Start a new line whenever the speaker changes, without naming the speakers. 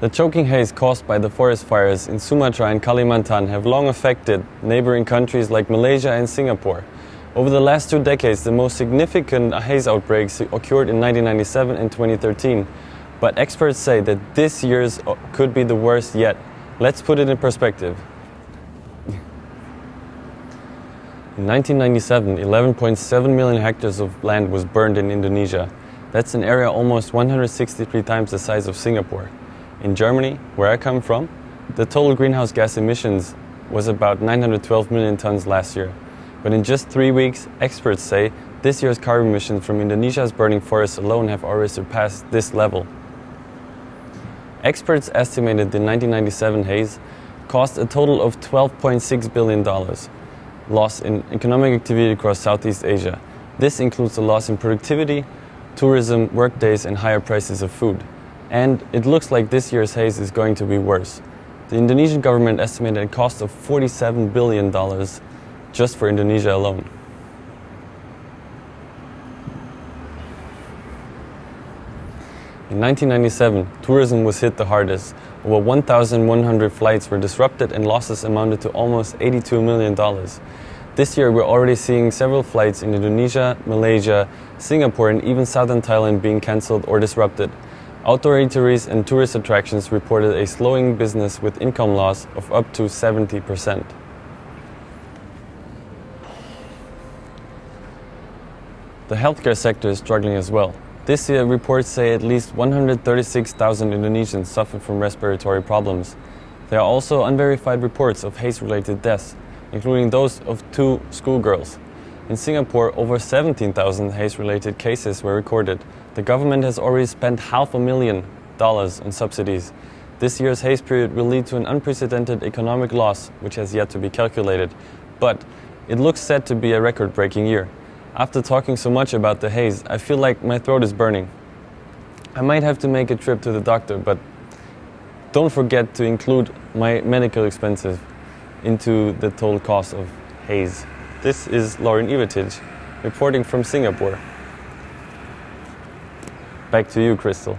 The choking haze caused by the forest fires in Sumatra and Kalimantan have long affected neighboring countries like Malaysia and Singapore. Over the last 2 decades, the most significant haze outbreaks occurred in 1997 and 2013. But experts say that this year's could be the worst yet. Let's put it in perspective. In 1997, 11.7 million hectares of land was burned in Indonesia. That's an area almost 163 times the size of Singapore. In Germany, where I come from, the total greenhouse gas emissions was about 912 million tons last year. But in just 3 weeks, experts say this year's carbon emissions from Indonesia's burning forests alone have already surpassed this level. Experts estimated the 1997 haze cost a total of $12.6 billion loss in economic activity across Southeast Asia. This includes the loss in productivity, tourism, workdays, and higher prices of food. And it looks like this year's haze is going to be worse. The Indonesian government estimated a cost of $47 billion just for Indonesia alone. In 1997, tourism was hit the hardest. Over 1,100 flights were disrupted and losses amounted to almost $82 million. This year we're already seeing several flights in Indonesia, Malaysia, Singapore and even southern Thailand being cancelled or disrupted. Outdoor eateries and tourist attractions reported a slowing business with income loss of up to 70%. The healthcare sector is struggling as well. This year, reports say at least 136,000 Indonesians suffer from respiratory problems. There are also unverified reports of haze-related deaths, including those of 2 schoolgirls. In Singapore, over 17,000 haze-related cases were recorded. The government has already spent $500,000 on subsidies. This year's haze period will lead to an unprecedented economic loss, which has yet to be calculated. But it looks set to be a record-breaking year. After talking so much about the haze, I feel like my throat is burning. I might have to make a trip to the doctor, but don't forget to include my medical expenses into the total cost of haze. This is Laurin Ivetic, reporting from Singapore. Back to you, Crystal.